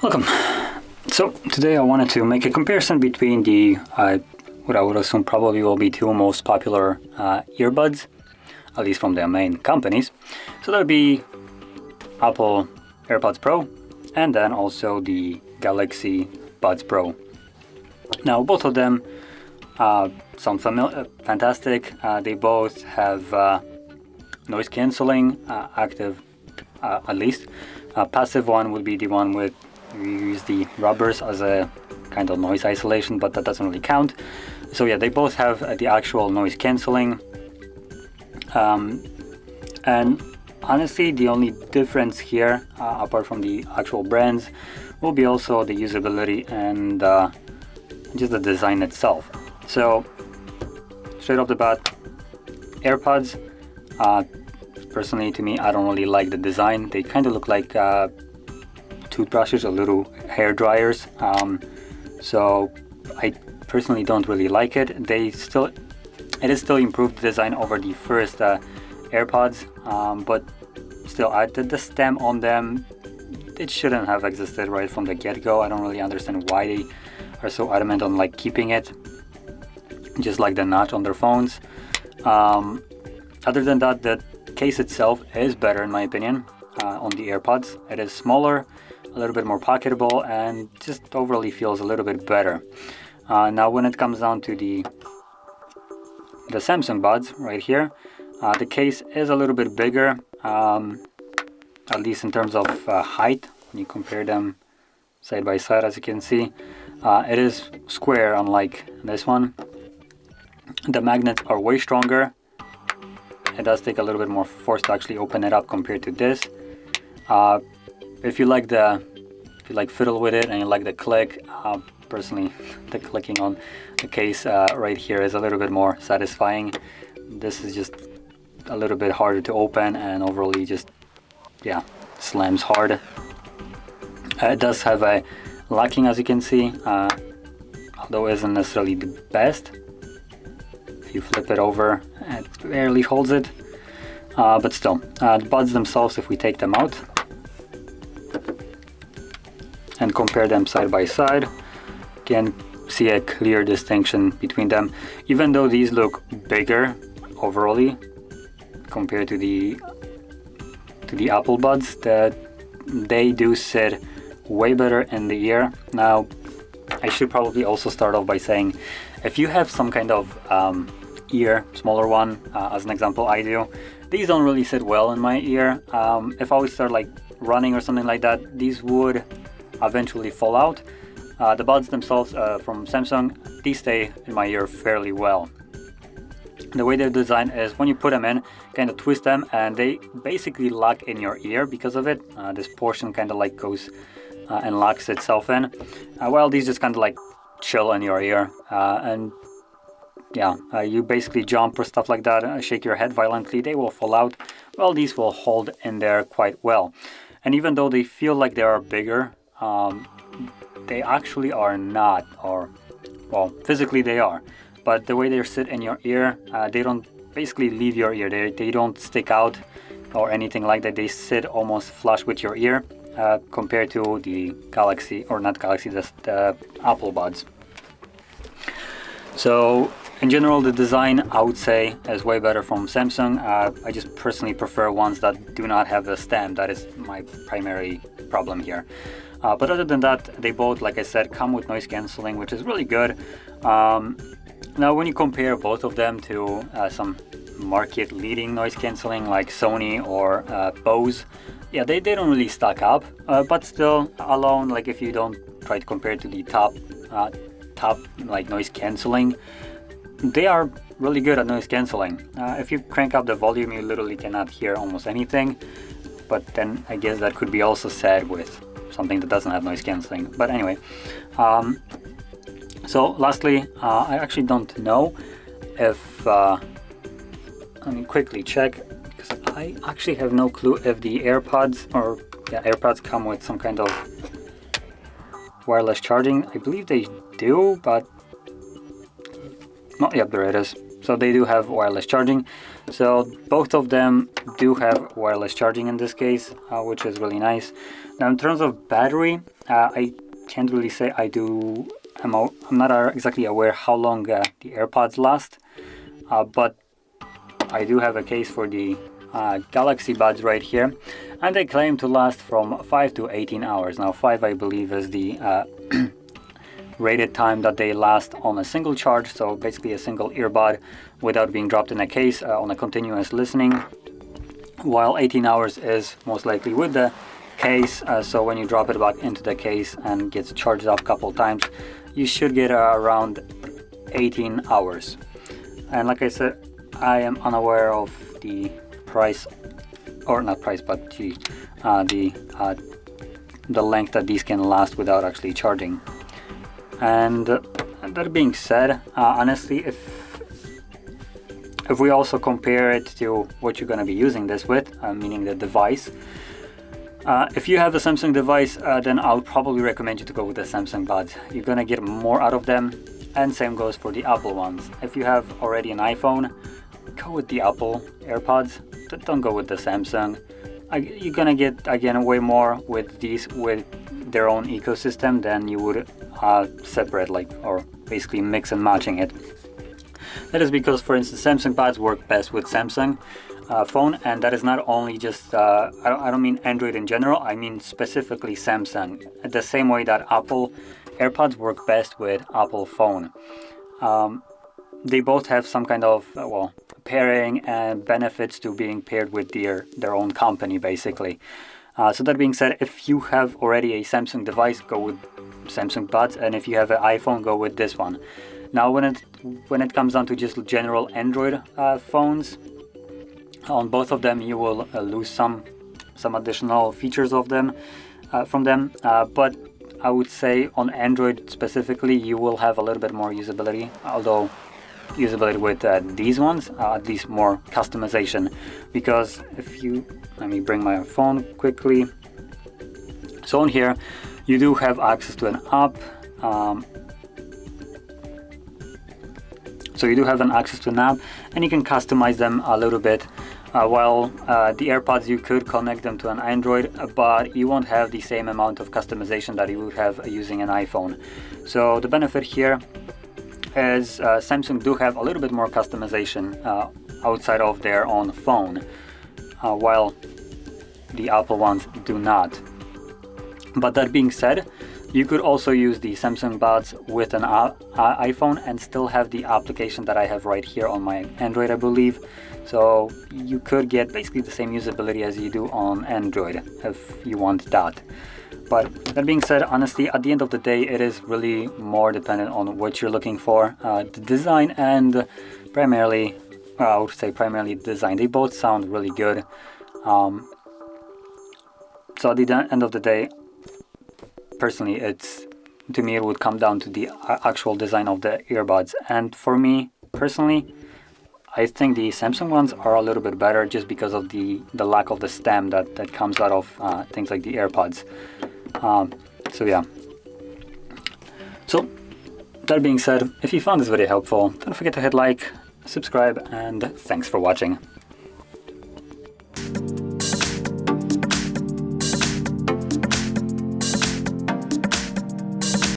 Welcome. So today I wanted to make a comparison between the what I would assume probably will be two most popular earbuds, at least from their main companies. So that would be Apple AirPods Pro and then also the Galaxy Buds Pro. Now both of them sound fantastic. They both have noise cancelling, active at least. Passive one would be the one with you use the rubbers as a kind of noise isolation, but that doesn't really count. So yeah, they both have the actual noise cancelling. And honestly, the only difference here, apart from the actual brands, will be also the usability and just the design itself. So straight off the bat, AirPods, personally to me, I don't really like the design. They kind of look like toothbrushes or little hair dryers. So I personally don't really like it. It is still improved design over the first AirPods, but still, the stem on them, it shouldn't have existed right from the get-go. I don't really understand why they are so adamant on like keeping it, just like the notch on their phones. Other than that, the case itself is better in my opinion on the AirPods. It is smaller, a little bit more pocketable, and just overall feels a little bit better. Now when it comes down to the Samsung buds right here, the case is a little bit bigger, at least in terms of height. When you compare them side by side, as you can see, it is square unlike this one. The magnets are way stronger. It does take a little bit more force to actually open it up compared to this. If you like fiddle with it and you like the click, personally the clicking on the case right here is a little bit more satisfying. This is just a little bit harder to open and overall just slams hard. It does have a locking, as you can see, although it isn't necessarily the best. If you flip it over, it barely holds it, but still, the buds themselves, if we take them out and compare them side by side, you can see a clear distinction between them. Even though these look bigger overall compared to the Apple buds, that they do sit way better in the ear. Now I should probably also start off by saying, if you have some kind of ear, smaller one, as an example I do, these don't really sit well in my ear. If I would start like running or something like that, these would eventually fall out. The buds themselves from Samsung, these stay in my ear fairly well. The way they're designed is when you put them in, kind of twist them and they basically lock in your ear because of it. This portion kind of like goes and locks itself in, while these just kind of like chill in your ear. And you basically jump or stuff like that, shake your head violently, they will fall out. Well, these will hold in there quite well. And even though they feel like they are bigger, they actually are not, or well, physically they are, but the way they sit in your ear, they don't basically leave your ear. They don't stick out or anything like that. They sit almost flush with your ear, compared to the Galaxy, or not Galaxy, the Apple buds. So in general, the design I would say is way better from Samsung. I just personally prefer ones that do not have the stem. That is my primary problem here. But other than that, they both, like I said, come with noise cancelling, which is really good. Now when you compare both of them to some market leading noise cancelling like Sony or Bose, they don't really stack up, but still alone, like if you don't try to compare to the top like noise cancelling, they are really good at noise cancelling. If you crank up the volume, you literally cannot hear almost anything, but then I guess that could be also said with something that doesn't have noise cancelling. But anyway, so lastly, I actually don't know if let me quickly check, because I actually have no clue if the AirPods come with some kind of wireless charging. I believe they do, but not yet. There it is. So they do have wireless charging. So both of them do have wireless charging in this case, which is really nice. Now in terms of battery, I can't really say I'm not exactly aware how long the AirPods last, but I do have a case for the Galaxy Buds right here, and they claim to last from 5 to 18 hours. Now 5 I believe is the rated time that they last on a single charge, so basically a single earbud without being dropped in a case on a continuous listening, while 18 hours is most likely with the case, so when you drop it back into the case and gets charged up a couple times, you should get around 18 hours. And like I said, I am unaware of the price, or not price, but the length that these can last without actually charging. And that being said, honestly, if we also compare it to what you're going to be using this with, meaning the device, if you have a Samsung device, then I would probably recommend you to go with the Samsung Buds. You're going to get more out of them, and same goes for the Apple ones. If you have already an iPhone, go with the Apple AirPods, don't go with the Samsung. You're going to get, again, way more with these with their own ecosystem than you would separate, or basically mix and matching it. That is because, for instance, Samsung Buds work best with Samsung phone, and that is not only just I don't mean Android in general, I mean specifically Samsung, the same way that Apple AirPods work best with Apple phone. They both have some kind of pairing and benefits to being paired with their own company, basically. So that being said, if you have already a Samsung device, go with Samsung Buds, and if you have an iPhone, go with this one. Now when it comes down to just general Android phones, on both of them you will lose some additional features of them from them, but I would say on Android specifically you will have a little bit more usability, although usability with these ones, at least more customization, because let me bring my phone quickly. So on here you do have access to an app, and you can customize them a little bit. While the AirPods, you could connect them to an Android, but you won't have the same amount of customization that you would have using an iPhone. So the benefit here is Samsung do have a little bit more customization outside of their own phone, while the Apple ones do not. But that being said, you could also use the Samsung Buds with an iPhone and still have the application that I have right here on my Android, I believe. So you could get basically the same usability as you do on Android if you want that. But that being said, honestly, at the end of the day, it is really more dependent on what you're looking for. The design and primarily, I would say primarily design, they both sound really good. So at the end of the day, personally, to me it would come down to the actual design of the earbuds. And for me personally, I think the Samsung ones are a little bit better just because of the lack of the stem that comes out of things like the AirPods. So yeah. So that being said, if you found this video helpful, don't forget to hit like, subscribe, and thanks for watching.